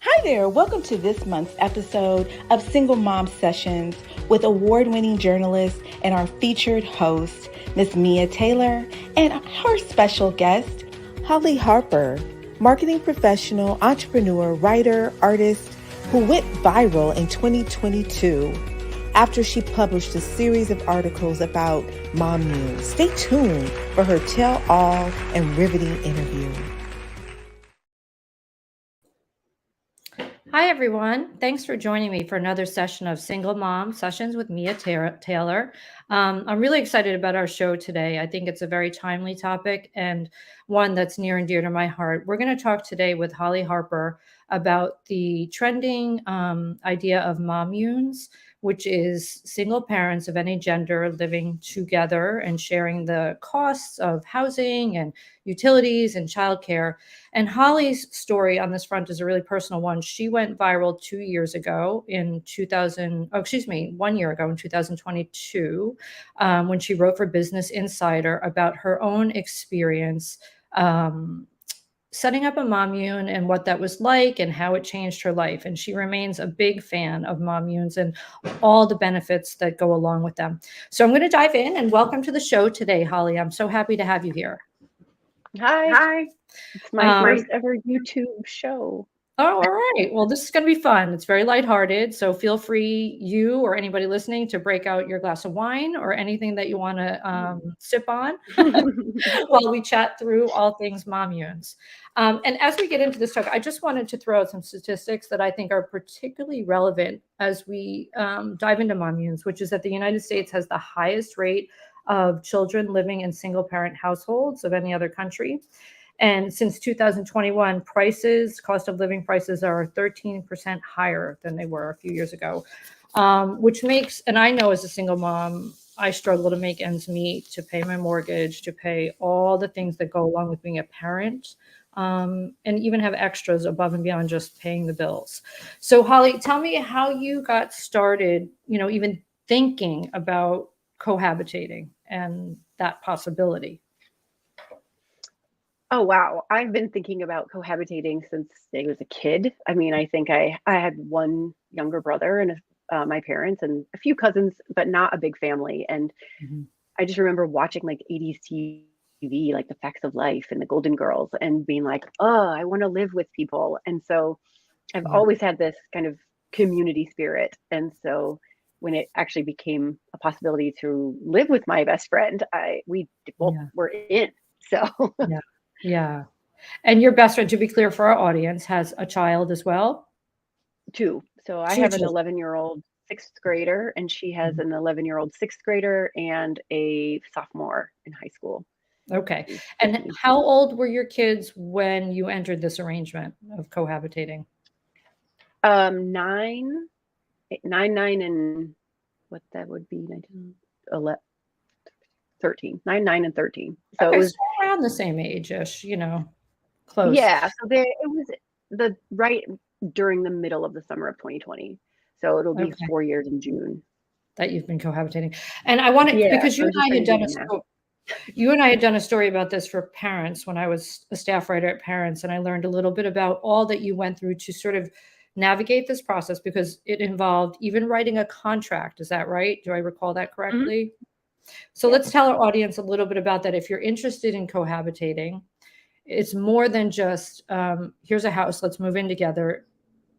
Hi there, welcome to this month's episode of Single Mom Sessions with award-winning journalist and our featured host, Miss Mia Taylor, and her special guest, Holly Harper, marketing professional, entrepreneur, writer, artist who went viral in 2022 after she published a series of articles about Mommunes. Stay tuned for her tell-all and riveting interview. Hi, everyone. Thanks for joining me for another session of Single Mom Sessions with Mia Taylor. I'm really excited about our show today. I think it's a very timely topic and one that's near and dear to my heart. We're going to talk today with Holly Harper about the trending idea of Mommunes, which is single parents of any gender living together and sharing the costs of housing and utilities and childcare. And Holly's story on this front is a really personal one. She went viral 2 years ago in 1 year ago in 2022, when she wrote for Business Insider about her own experience setting up a Mommune and what that was like and how it changed her life. And she remains a big fan of Mommunes and all the benefits that go along with them. So I'm going to dive in and welcome to the show today, Holly. I'm so happy to have you here. Hi. It's my first ever YouTube show. Oh, all right. Well, this is going to be fun. It's very lighthearted. So feel free, you or anybody listening, to break out your glass of wine or anything that you want to sip on while we chat through all things Mommunes. And as we get into this talk, I just wanted to throw out some statistics that I think are particularly relevant as we dive into Mommunes, which is that the United States has the highest rate of children living in single parent households of any other country. And since 2021, cost of living prices are 13% higher than they were a few years ago, which makes, and I know as a single mom, I struggle to make ends meet, to pay my mortgage, to pay all the things that go along with being a parent, and even have extras above and beyond just paying the bills. So Holly, tell me how you got started, even thinking about cohabitating and that possibility. Oh, wow. I've been thinking about cohabitating since I was a kid. I mean, I think I had one younger brother and my parents and a few cousins, but not a big family. And I just remember watching like 80s TV, like The Facts of Life and The Golden Girls, and being like, oh, I want to live with people. And so I've always had this kind of community spirit. And so when it actually became a possibility to live with my best friend, we both were in. So Yeah. And your best friend, to be clear for our audience, has a child as well? Two. So I have an 11-year-old sixth grader, and she has an 11-year-old sixth grader and a sophomore in high school. Okay. And how old were your kids when you entered this arrangement of cohabitating? 9, and what that would be, 19, 11, 13, 9, 9, and 13. So okay, it was around the same age-ish, close. Yeah. So it was right during the middle of the summer of 2020. So it'll be 4 years in June that you've been cohabitating. And I wanted, because you and I had done a story about this for Parents when I was a staff writer at Parents, and I learned a little bit about all that you went through to sort of navigate this process, because it involved even writing a contract. Is that right? Do I recall that correctly? So let's tell our audience a little bit about that. If you're interested in cohabitating, it's more than just, here's a house, let's move in together.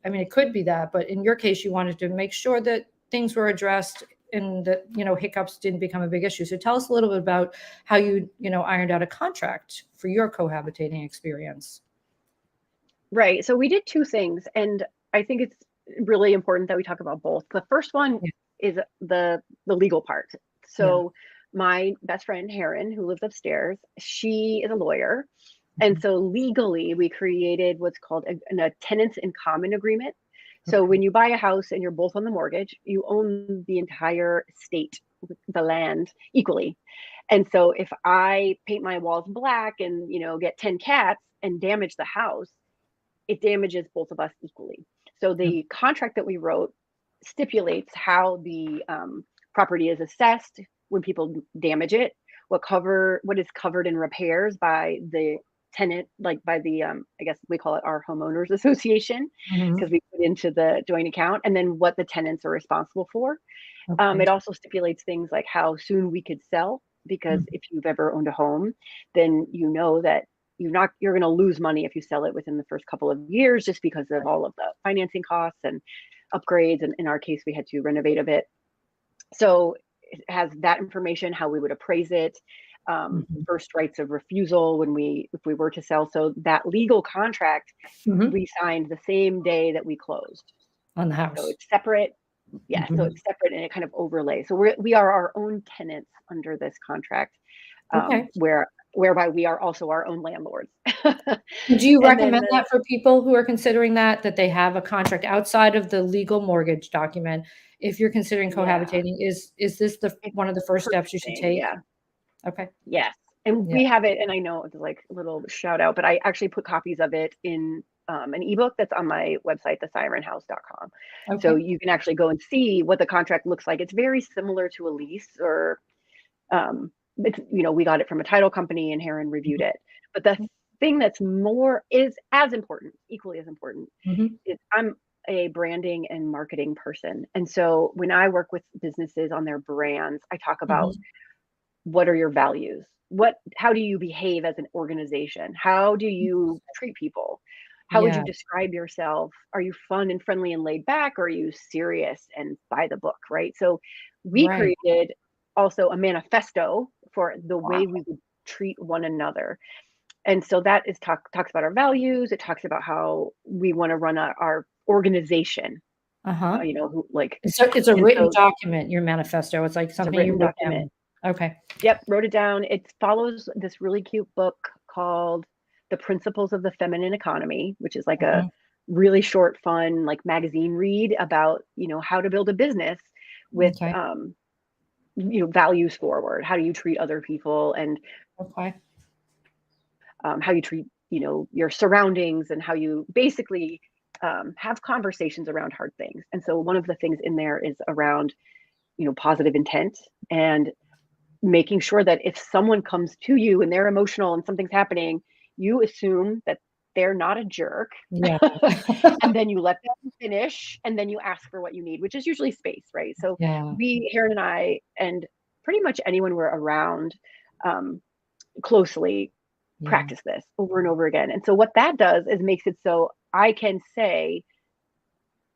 I mean, it could be that, but in your case, you wanted to make sure that things were addressed and that, hiccups didn't become a big issue. So tell us a little bit about how you, ironed out a contract for your cohabitating experience. Right. So we did two things, and I think it's really important that we talk about both. The first one is the legal part. So my best friend, Heron, who lives upstairs, she is a lawyer. And so legally, we created what's called a tenants in common agreement. So when you buy a house and you're both on the mortgage, you own the entire estate, the land, equally. And so if I paint my walls black and, get 10 cats and damage the house, it damages both of us equally. So the contract that we wrote stipulates how the property is assessed when people damage it, what is covered in repairs by the tenant, like by the, I guess we call it our homeowners association, Mhm. because we put into the joint account, and then what the tenants are responsible for. Okay. It also stipulates things like how soon we could sell, because Mhm. if you've ever owned a home, then you know that you're going to lose money if you sell it within the first couple of years, just because of all of the financing costs and upgrades. And in our case, we had to renovate a bit. So it has that information, how we would appraise it, Mhm. first rights of refusal if we were to sell. So that legal contract Mhm. we signed the same day that we closed. On the So house. it's separate. Yeah, so Mhm. it's separate and it kind of overlays. So we are our own tenants under this contract, Okay. whereby we are also our own landlords. Do you And then recommend that for people who are considering that they have a contract outside of the legal mortgage document? If you're considering yeah, cohabitating, is this it's one of the first steps you should purchasing. take? Yeah. Okay. Yes. And Yeah. we have it, and I know it's like a little shout out, but I actually put copies of it in an ebook that's on my website, TheSirenHouse.com. So Okay. you can actually go and see what the contract looks like. It's very similar to a lease, or it's, we got it from a title company and Heron reviewed it. But the thing that's is as important, equally as important, Mhm. is I'm a branding and marketing person. And so when I work with businesses on their brands, I talk about, Mhm. what are your values? How do you behave as an organization? How do you treat people? How would Yeah. you describe yourself? Are you fun and friendly and laid back, or are you serious and by the book, right? So we Right. created also a manifesto for the way Wow. we would treat one another. And so that talks about our values. It talks about how we want to run our organization, Uh-huh. who like, It's a and written so document, your manifesto. It's like it's a something you written wrote document. down. Okay. Yep, wrote it down. It follows this really cute book called The Principles of the Feminine Economy, which is like a Mhm. really short, fun, like magazine read about, how to build a business with, Okay. values forward. How do you treat other people, and Okay. how you treat, your surroundings, and how you basically have conversations around hard things. And so one of the things in there is around, positive intent, and making sure that if someone comes to you and they're emotional and something's happening, you assume that they're not a jerk. Yeah. And then you let them finish, and then you ask for what you need, which is usually space, right? So Yeah. Heron and I, and pretty much anyone we're around closely, Yeah. practice this over and over again. And so what that does is makes it so I can say,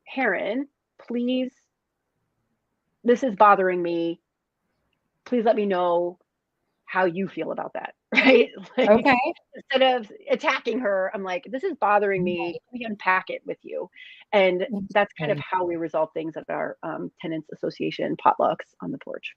Heron, please, this is bothering me. Please let me know how you feel about that, right? Like, Okay. instead of attacking her, I'm like, this is bothering me. Right. Let me unpack it with you. And that's kind of Interesting. how we resolve things at our tenants association potlucks on the porch.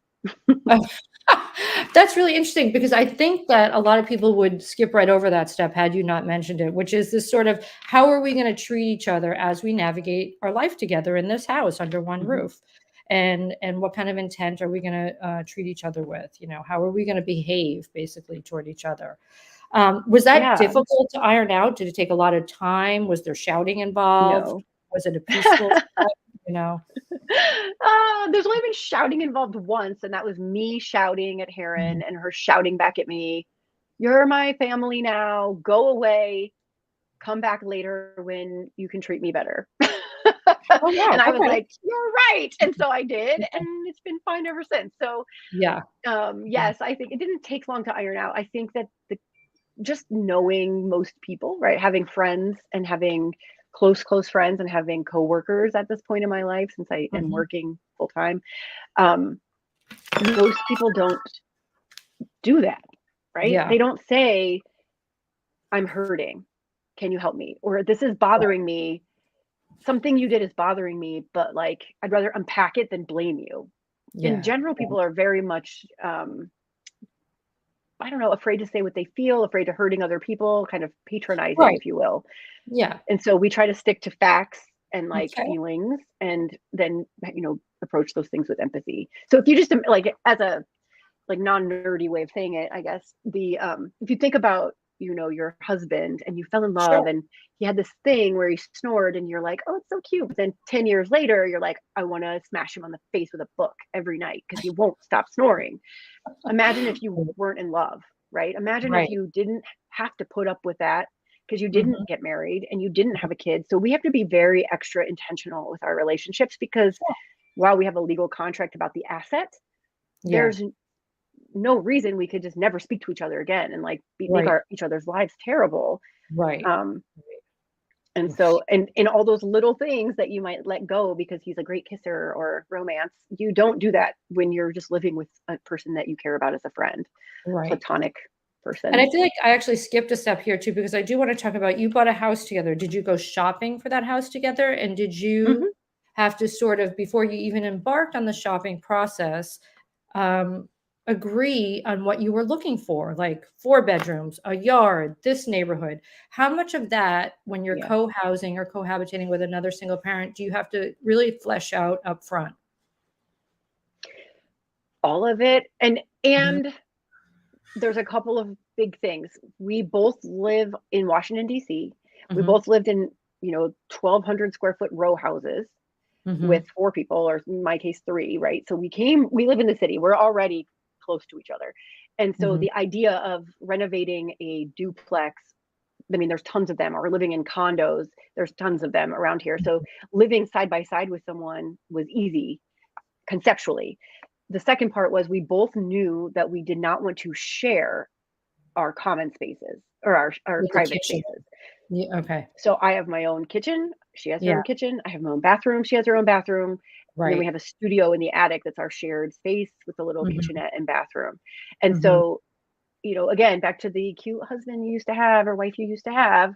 That's really interesting because I think that a lot of people would skip right over that step had you not mentioned it, which is this sort of how are we going to treat each other as we navigate our life together in this house under one Mhm. roof? And what kind of intent are we going to treat each other with? How are we going to behave basically toward each other? Was that Yeah, difficult to iron out? Did it take a lot of time? Was there shouting involved? no. Was it a peaceful step? You know? There's only been shouting involved once, and that was me shouting at Mhm. Heron and her shouting back at me. You're my family now. Go away. Come back later when you can treat me better. Oh, wow. And I was Okay. like, you're right. And so I did, and it's been fine ever since. So Yeah. yes, I think it didn't take long to iron out. I think that just knowing most people, right? Having friends and having close friends and having coworkers at this point in my life, since I am Mhm. working full time, um, most people don't do that, right? Yeah. They don't say, I'm hurting. Can you help me? Or this is bothering me. Something you did is bothering me, but like, I'd rather unpack it than blame you. In Yeah. general, Yeah. people are very much, I don't know, afraid to say what they feel, afraid of hurting other people, kind of patronizing, Right. if you will. Yeah. And so we try to stick to facts and like Okay. feelings, and then, approach those things with empathy. So if you just like, as a like non-nerdy way of saying it, I guess, the if you think about, your husband, and you fell in love, Sure. and he had this thing where he snored, and you're like, oh, it's so cute. But then 10 years later, you're like, I want to smash him on the face with a book every night because he won't stop snoring. Imagine if you weren't in love. right? Imagine if Right. you didn't have to put up with that because you Mhm. didn't get married and you didn't have a kid. So we have to be very extra intentional with our relationships because Sure. while we have a legal contract about the asset, Yeah. there's no reason we could just never speak to each other again and like make Right. each other's lives terrible. Right. Um, and so, and in all those little things that you might let go because he's a great kisser or romance, you don't do that when you're just living with a person that you care about as a friend, Right. platonic person. And I feel like I actually skipped a step here too, because I do want to talk about, you bought a house together. Did you go shopping for that house together? And did you Mhm. have to sort of, before you even embarked on the shopping process, um, agree on what you were looking for, like 4 bedrooms, a yard, this neighborhood? How much of that, when you're Yeah, co-housing or cohabitating with another single parent, do you have to really flesh out up front? all of it. And Mhm. there's a couple of big things. We both live in Washington, D.C. We Mhm. both lived in, 1,200 square foot row houses with Mhm. 4 people, or in my case, 3, right? So we live in the city. We're already close to each other. And so Mhm. the idea of renovating a duplex, I mean, there's tons of them, or living in condos, there's tons of them around here. So living side by side with someone was easy conceptually. The second part was we both knew that we did not want to share our common spaces or our With the private kitchen. spaces. Yeah, okay. So I have my own kitchen, she has her Yeah, own kitchen, I have my own bathroom, she has her own bathroom, and then we right. have a studio in the attic that's our shared space with a little Mhm. kitchenette and bathroom. And Mhm. so, again, back to the cute husband you used to have or wife you used to have,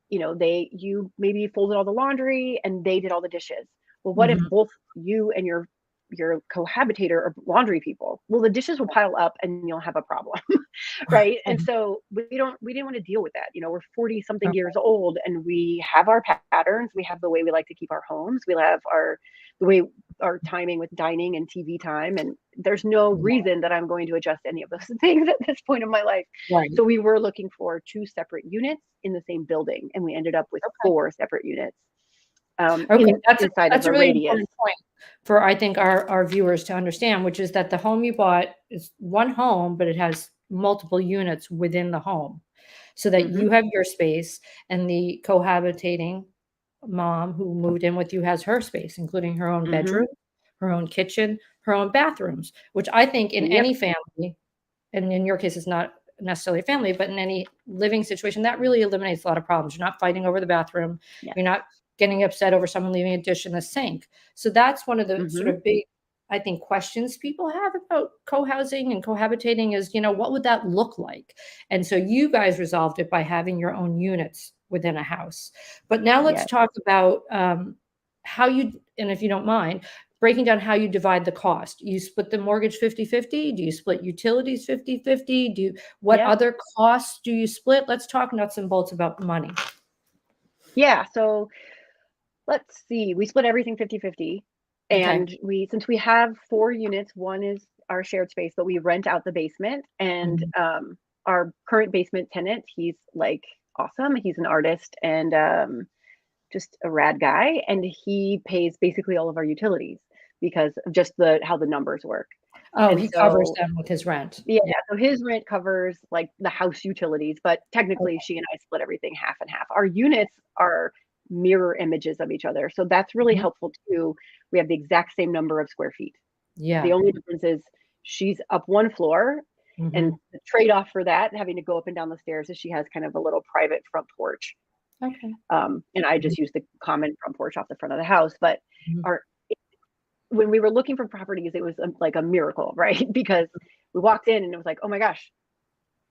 you maybe folded all the laundry and they did all the dishes. Well, what if Mhm. both you and your cohabitator are laundry people? Well, the dishes will pile up and you'll have a problem. Right? And so we didn't want to deal with that. We're 40 something Okay. years old and we have our patterns, we have the way we like to keep our homes, we have the way our timing with dining and TV time, and there's no Yeah, reason that I'm going to adjust any of those things at this point in my life. right. So we were looking for 2 separate units in the same building and we ended up with 4 separate units Okay, inside of that's a a really radius. important point for, I think, our viewers to understand, which is that the home you bought is one home, but it has multiple units within the home, so that Hmm. you have your space and the cohabitating mom who moved in with you has her space, including her own Hmm. bedroom, her own kitchen, her own bathrooms, which I think in Yep. any family, and in your case, it's not necessarily a family, but in any living situation, that really eliminates a lot of problems. You're not fighting over the bathroom. Yes. You're not getting upset over someone leaving a dish in the sink. So that's one of the sort Hmm. of big, I think, questions people have about co-housing and cohabitating is, what would that look like? And so you guys resolved it by having your own units within a house. But now let's Yes. talk about how you, and if you don't mind, breaking down how you divide the cost. You split the mortgage 50-50? Do you split utilities 50-50? What Yeah. other costs do you split? Let's talk nuts and bolts about money. Yeah. So let's see. We split everything 50-50. Okay. And since we have 4 units, one is our shared space, but we rent out the basement. And Mhm. our current basement tenant, he's like awesome. He's an artist and just a rad guy. And he pays basically all of our utilities because of just how the numbers work. Oh, And he covers so, them with his rent. yeah, Yeah. so his rent covers like the house utilities, but technically Okay. she and I split everything half and half. Our units are mirror images of each other. So that's really Mhm. helpful too. We have the exact same number of square feet. The Yeah. only difference is she's up one floor, and Mhm. the trade-off for that, having to go up and down the stairs, is she has kind of a little private front porch. Okay. And I Mhm. just use the common front porch off the front of the house. But Mhm. our when we were looking for properties, it was like a miracle, right? Because we walked in and it was like, oh my gosh,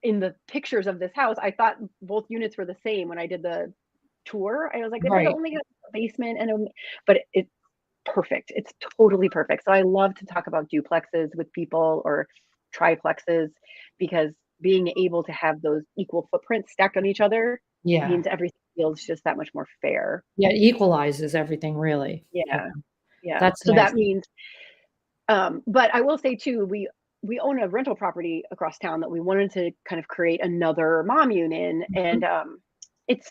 in the pictures of this house, I thought both units were the same when I did the tour. I was like, but it Right. only has a basement but it's perfect. It's totally perfect. So I love to talk about duplexes with people or triplexes because being able to have those equal footprints stacked on each other Yeah. means everything feels just that much more fair. Yeah, it equalizes everything really. Yeah. Yeah. Yeah. That's So nice. that means but I will say too, we own a rental property across town that we wanted to kind of create another Mommune in, Mhm. and it's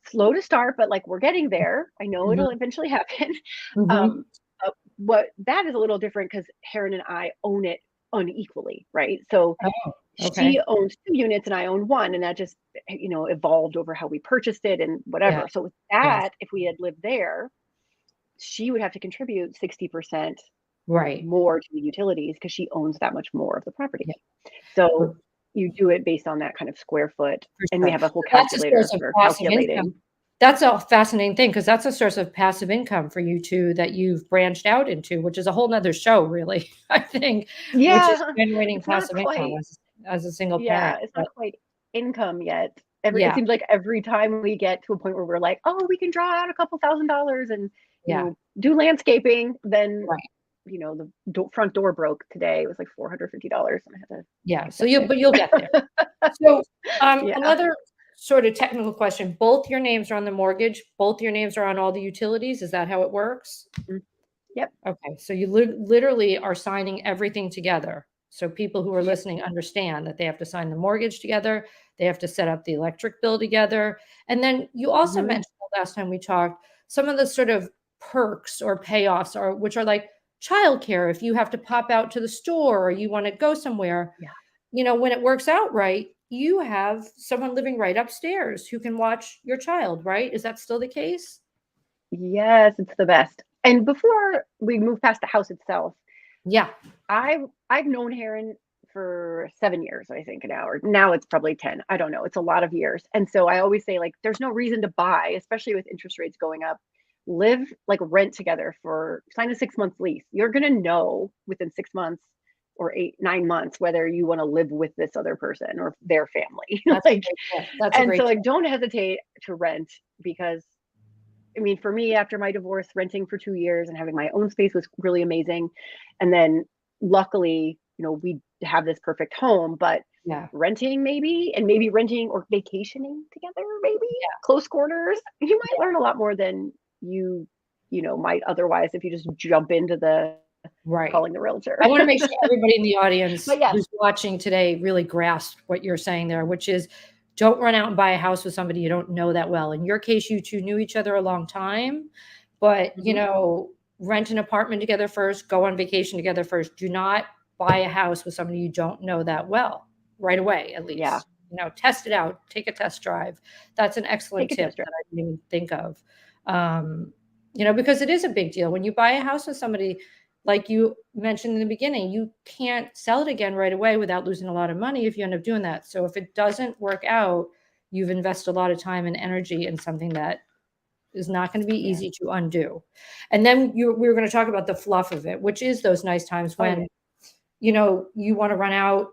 slow to start, but like we're getting there. I know Mhm. it'll eventually happen. Mhm. Um, what that is a little different because Heron and I own it unequally, right? So Oh. Okay. She owns 2 units and I own 1, and that just, evolved over how we purchased it and Yeah. whatever. So with Yes. that, if we had lived there, she would have to contribute 60% Right. more to the utilities because she owns that much more of the property. Yeah. So you do it based on that kind of square foot, For and we sure. have a whole So that's a calculator source of for passive income. calculating. That's a fascinating thing because that's a source of passive income for you two that you've branched out into, which is a whole nother show, really, I think, which is Yeah, generating it's not passive income quite. as a single parent. Yeah, it's not But quite income yet. It yeah, seems like every time we get to a point where we're like, "Oh, we can draw out a couple $1,000 and, yeah, do landscaping," then, right. the front door broke today. It was like $450, and I had to Yeah. get So that you'll get there. fixed. So Yeah. another sort of technical question. Both your names are on the mortgage. Both your names are on all the utilities. Is that how it works? Mm. Yep. Okay, so you literally are signing everything together. So people who are Yep. listening understand that they have to sign the mortgage together, they have to set up the electric bill together. And then you also Mhm. mentioned the last time we talked, some of the sort of perks or payoffs are which are like childcare if you have to pop out to the store or you want to go somewhere. Yeah. When it works out right, you have someone living right upstairs who can watch your child, right? Is that still the case? Yes, it's the best. And before we move past the house itself, Yeah. I've known Heron for 7 years, I think now, or now it's probably 10. I don't know. It's a lot of years. And so I always say, like, there's no reason to buy, especially with interest rates going up. Live, like, rent together, sign a 6-month lease. You're gonna know within 6 months or 8, 9 months whether you want to live with this other person or their family. That's a Like, great tip. That's a and so, great like, tip. don't hesitate to rent because I mean, for me, after my divorce, renting for 2 years and having my own space was really amazing. And then luckily, we have this perfect home, but Yeah. renting maybe, and maybe renting or vacationing together, maybe Yeah. close quarters, you might learn a lot more than might otherwise if you just jump into the Right. calling the realtor. I wanna make sure everybody in the audience But yes, who's watching today really grasps what you're saying there, which is don't run out and buy a house with somebody you don't know that well. In your case, you 2 knew each other a long time, but, mhm, rent an apartment together first, go on vacation together first. Do not buy a house with somebody you don't know that well, right away, at yeah, least. Test it out, take a test drive. That's an excellent take a tip test drive. that I didn't even think of. Because it is a big deal. When you buy a house with somebody, like you mentioned in the beginning, you can't sell it again right away without losing a lot of money if you end up doing that. So if it doesn't work out, you've invested a lot of time and energy in something that is not going to be Yeah. easy to undo. And then we were going to talk about the fluff of it, which is those nice times Oh yeah. when, you want to run out,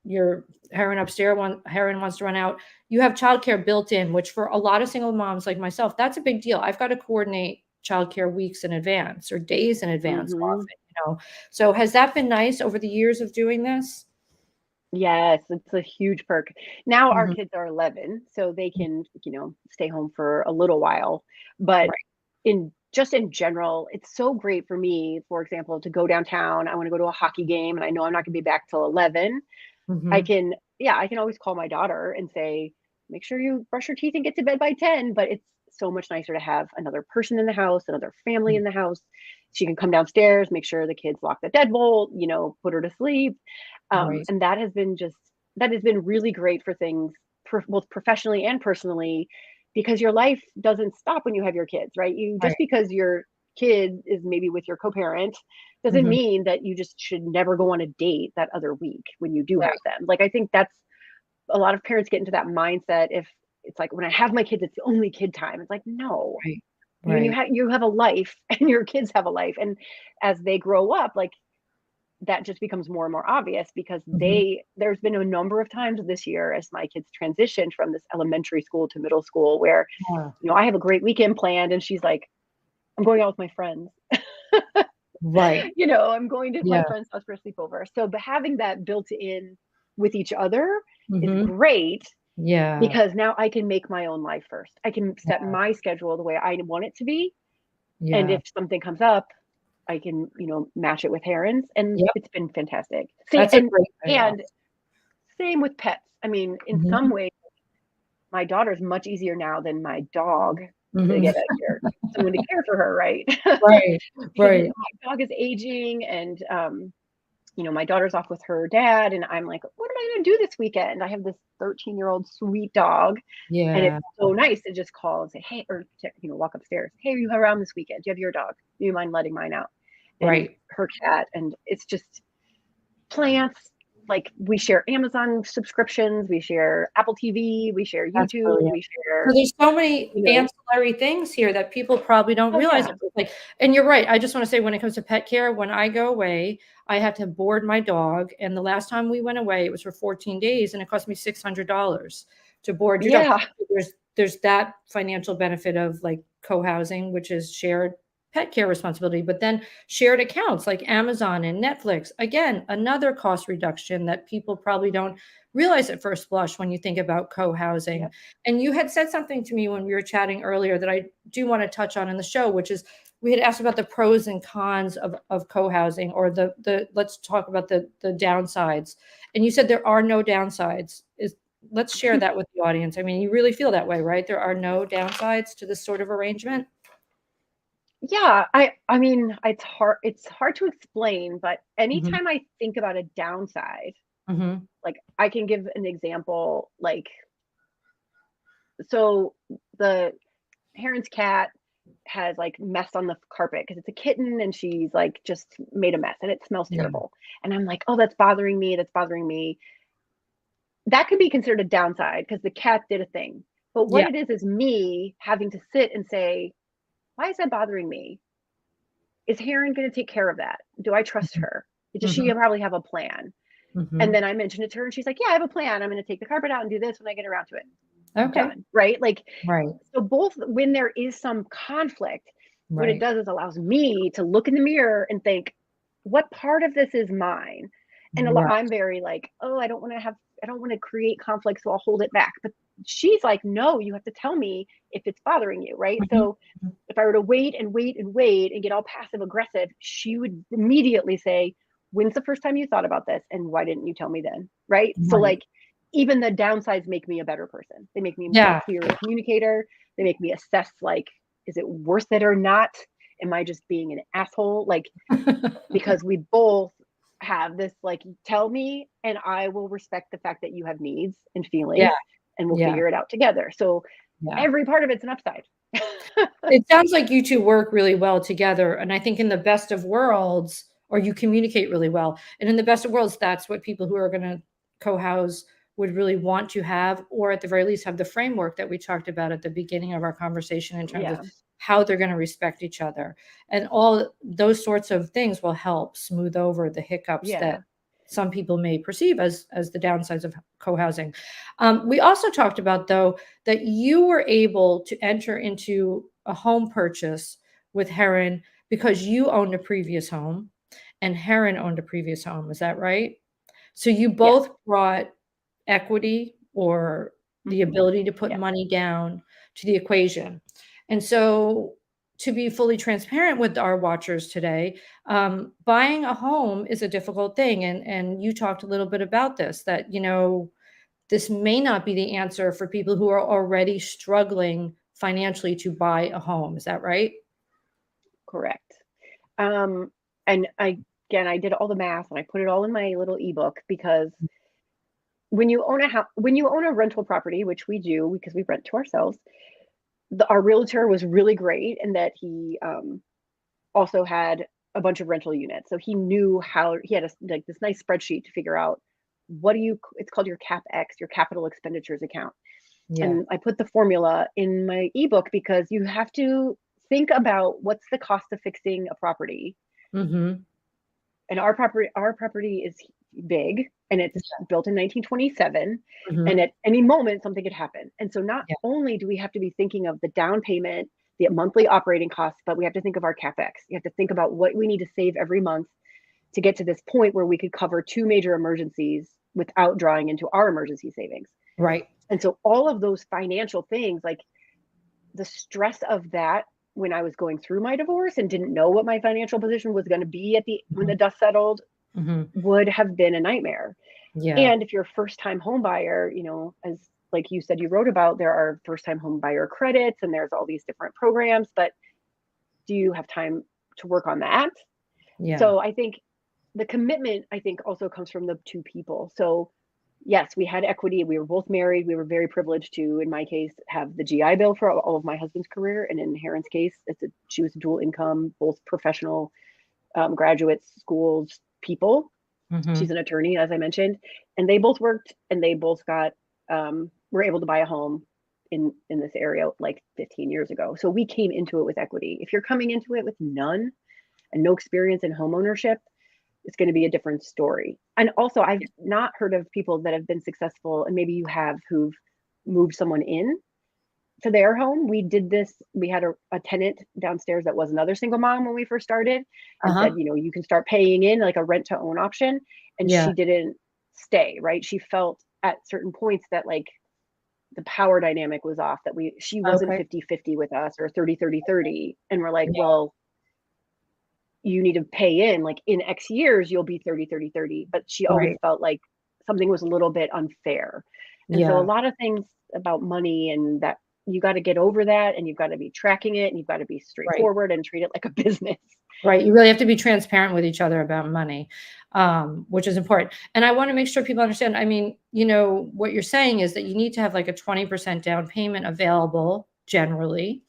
your Heron wants to run out. You have childcare built in, which for a lot of single moms like myself, that's a big deal. I've got to coordinate childcare weeks in advance or days in advance Mhm. often. So has that been nice over the years of doing this? Yes, it's a huge perk. Now our Mhm. kids are 11, so they can, stay home for a little while. But Right. in general, it's so great for me, for example, to go downtown. I want to go to a hockey game and I know I'm not going to be back till 11. Mhm. I can always call my daughter and say, make sure you brush your teeth and get to bed by 10. But it's so much nicer to have another person in the house, another family Mm. in the house. She can come downstairs, make sure the kids lock the deadbolt, put her to sleep. Right. And that has been really great for things, both professionally and personally, because your life doesn't stop when you have your kids, right? You Right. just because your kid is maybe with your co-parent doesn't Mhm. mean that you just should never go on a date that other week when you do have Right. them. Like, I think that's a lot of parents get into that mindset. If it's like, when I have my kids, it's the only kid time. It's like, no, Right. when Right. you have a life and your kids have a life, and as they grow up, like, that just becomes more and more obvious because Mhm. there's been a number of times this year as my kids transitioned from this elementary school to middle school where, Yeah. I have a great weekend planned and she's like, I'm going out with my friends. Right. I'm going to my Yeah. friend's house for a sleepover. So, but having that built in with each other is Mhm. great Yeah. because now I can make my own life first. I can set Yeah. my schedule the way I want it to be. And Yeah. if something comes up, I can, match it with herons. And Yep. it's been fantastic. See, That's a great payoff. and same with pets. I mean, in some Mhm. ways, my daughter's much easier now than my dog to Mhm. get someone to care for her, right? Right. Because Right. my dog is aging and my daughter's off with her dad, and I'm like, what am I going to do this weekend? I have this 13-year-old sweet dog. And it's so nice to just call and say, hey, or walk upstairs. Hey, are you around this weekend? Do you have your dog? Do you mind letting mine out? And Right. her cat. And it's just plants. Like we share Amazon subscriptions, we share Apple TV, we share YouTube, we share. So there's so many ancillary things here that people probably don't realize. Like, and you're right. I just want to say, when it comes to pet care, when I go away, I have to board my dog. And the last time we went away, it was for 14 days, and it cost me $600 to board your dog. There's that financial benefit of like co-housing, which is shared pet care responsibility, but then shared accounts like Amazon and Netflix. Again, another cost reduction that people probably don't realize at first blush when you think about co-housing. Yep. And you had said something to me when we were chatting earlier that I do want to touch on in the show, which is we had asked about the pros and cons of co-housing, or the let's talk about the downsides. And you said there are no downsides. Let's share that with the audience. I mean, you really feel that way, right? There are no downsides to this sort of arrangement. Yeah, I mean, it's hard to explain, but anytime I think about a downside, like I can give an example, like, so the Heron's cat has like mess on the carpet because it's a kitten and she's like just made a mess and it smells terrible. And I'm like, oh, that's bothering me. That could be considered a downside because the cat did a thing. But what it is me having to sit and say, why is that bothering me? Is Heron going to take care of that? Do I trust her? Does she probably have a plan? And then I mentioned it to her and she's like, yeah, I have a plan. I'm going to take the carpet out and do this when I get around to it. Okay. Done. Right? Like, right. So both, when there is some conflict, what it does is allows me to look in the mirror and think, what part of this is mine? And I'm very like, oh, I don't want to create conflict, so I'll hold it back. But she's like, no, you have to tell me if it's bothering you, right? So if I were to wait and get all passive aggressive, she would immediately say, when's the first time you thought about this? And why didn't you tell me then? Right? So like, even the downsides make me a better person. They make me a clearer communicator. They make me assess, like, is it worth it or not? Am I just being an asshole? Like, because we both have this, like, tell me and I will respect the fact that you have needs and feelings and we'll figure it out together. So every part of it's an upside. It sounds like you two work really well together. And I think in the best of worlds, or you communicate really well. And in the best of worlds, that's what people who are going to co-house would really want to have, or at the very least have the framework that we talked about at the beginning of our conversation in terms of how they're going to respect each other. And all those sorts of things will help smooth over the hiccups that some people may perceive as the downsides of co-housing. We also talked about, though, that you were able to enter into a home purchase with Heron because you owned a previous home and Heron owned a previous home. Is that right? So you both brought equity or the ability to put money down to the equation. And so, to be fully transparent with our watchers today, buying a home is a difficult thing. And you talked a little bit about this, that, this may not be the answer for people who are already struggling financially to buy a home. Is that right? Correct. And I did all the math and I put it all in my little ebook, because when you own a rental property, which we do because we rent to ourselves, our realtor was really great in that he also had a bunch of rental units. So he knew he had this nice spreadsheet to figure out it's called your CapEx, your capital expenditures account. Yeah. And I put the formula in my ebook because you have to think about what's the cost of fixing a property. And our property is big and it's built in 1927. And at any moment something could happen. And so not only do we have to be thinking of the down payment, the monthly operating costs, but we have to think of our CapEx. You have to think about what we need to save every month to get to this point where we could cover 2 major emergencies without drawing into our emergency savings. Right. And so all of those financial things, like the stress of that when I was going through my divorce and didn't know what my financial position was going to be when the dust settled, would have been a nightmare. Yeah. And if you're a first-time home buyer, as like you said, you wrote about, there are first-time home buyer credits and there's all these different programs, but do you have time to work on that? Yeah. So I think the commitment, I think, also comes from the two people. So yes, we had equity. We were both married. We were very privileged to, in my case, have the GI Bill for all of my husband's career. And in Heron's case, she was dual income, both professional graduate schools people. Mm-hmm. She's an attorney, as I mentioned, and they both worked, and they both got were able to buy a home in this area like 15 years ago. So we came into it with equity. If you're coming into it with none and no experience in home ownership, it's going to be a different story. And also, I've not heard of people that have been successful, and maybe you have, who've moved someone in to their home. We did this. We had a tenant downstairs that was another single mom when we first started, and said, you can start paying in like a rent to own option. And she didn't stay, right? She felt at certain points that like the power dynamic was off, that she wasn't 50-50 with us, or 30-30-30. And we're like, well, you need to pay in, like in X years, you'll be 30-30-30. But she always felt like something was a little bit unfair. And so a lot of things about money, and that you got to get over that, and you've got to be tracking it, and you've got to be straightforward and treat it like a business. Right. You really have to be transparent with each other about money, which is important. And I want to make sure people understand, I mean, what you're saying is that you need to have like a 20% down payment available generally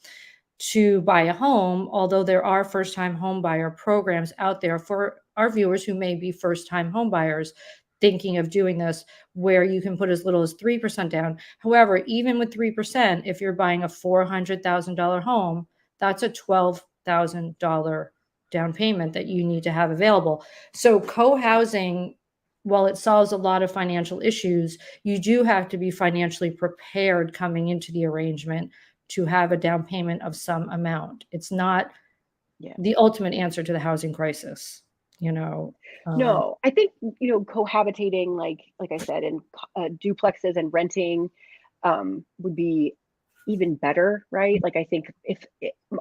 to buy a home, although there are first-time home buyer programs out there for our viewers who may be first-time home buyers thinking of doing this, where you can put as little as 3% down. However, even with 3%, if you're buying a $400,000 home, that's a $12,000 down payment that you need to have available. So co-housing, while it solves a lot of financial issues, you do have to be financially prepared coming into the arrangement to have a down payment of some amount. It's not the ultimate answer to the housing crisis, No, I think, cohabitating, like I said, in duplexes and renting would be even better, right? Like, I think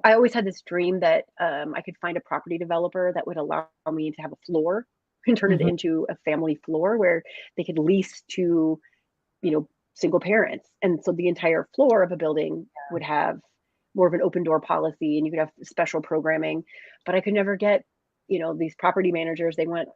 I always had this dream that I could find a property developer that would allow me to have a floor and turn it into a family floor where they could lease to, single parents. And so the entire floor of a building would have more of an open door policy, and you could have special programming. But I could never get, these property managers. They want,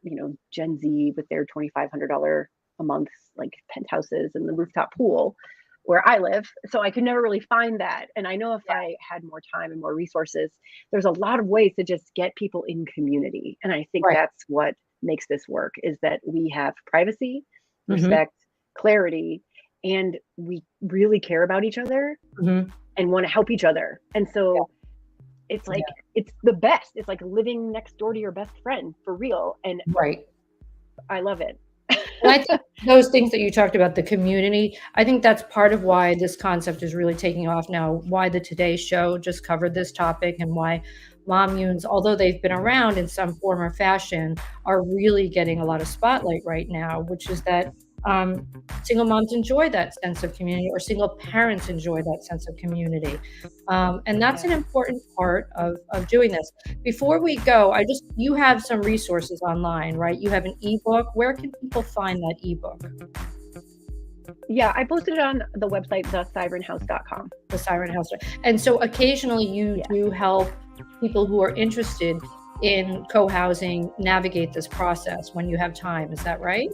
Gen Z with their $2,500 a month, like penthouses and the rooftop pool where I live. So I could never really find that. And I know if I had more time and more resources, there's a lot of ways to just get people in community. And I think that's what makes this work, is that we have privacy, respect, clarity, and we really care about each other and want to help each other. And so it's like, it's the best. It's like living next door to your best friend for real. And I love it. And I think those things that you talked about, the community, I think that's part of why this concept is really taking off now, why the Today Show just covered this topic, and why Mommunes, although they've been around in some form or fashion, are really getting a lot of spotlight right now, which is that single moms enjoy that sense of community, or single parents enjoy that sense of community. And that's an important part of doing this. Before we go, you have some resources online, right? You have an ebook. Where can people find that ebook? Yeah, I posted it on the website, TheSirenHouse.com. TheSirenHouse. And so occasionally you do help people who are interested in co-housing navigate this process when you have time. Is that right?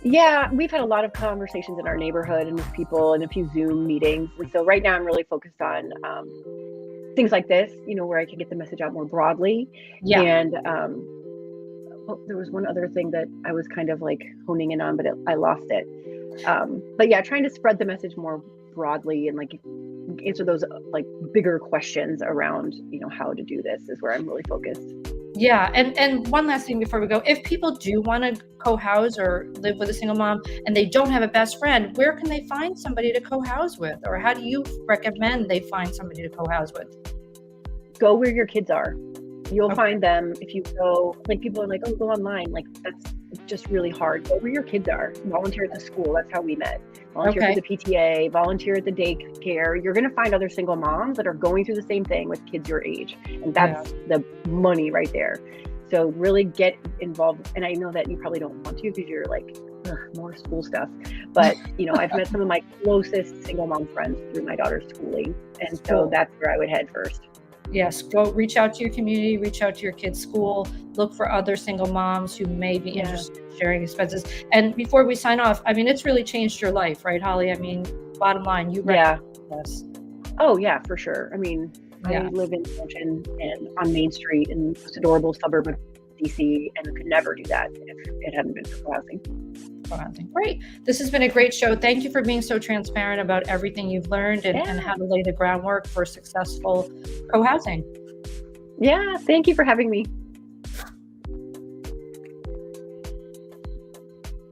Yeah, we've had a lot of conversations in our neighborhood and with people, and a few Zoom meetings. And so right now I'm really focused on things like this, where I can get the message out more broadly. Yeah. And there was one other thing that I was kind of like honing in on, but I lost it. But yeah, trying to spread the message more broadly and like answer those like bigger questions around, how to do this is where I'm really focused. Yeah. And one last thing before we go, if people do want to co-house or live with a single mom and they don't have a best friend, where can they find somebody to co-house with? Or how do you recommend they find somebody to co-house with? Go where your kids are. You'll find them. If you go, like, people are like, oh, go online. Like, that's just really hard. Go where your kids are. Volunteer at the school. That's how we met. Volunteer for the PTA, volunteer at the daycare. You're going to find other single moms that are going through the same thing with kids your age. And that's the money right there. So really get involved. And I know that you probably don't want to, because you're like, more school stuff. But, I've met some of my closest single mom friends through my daughter's schooling. And so that's where I would head first. Yes, go reach out to your community, reach out to your kids' school, look for other single moms who may be interested in sharing expenses. And before we sign off, I mean, it's really changed your life, right, Holly? I mean, bottom line, you this. Oh yeah, for sure. I mean, I live in Mansion and on Main Street in this adorable suburb of DC, and could never do that if it hadn't been for co-housing. Great. This has been a great show. Thank you for being so transparent about everything you've learned and how to lay the groundwork for successful co-housing. Yeah, thank you for having me.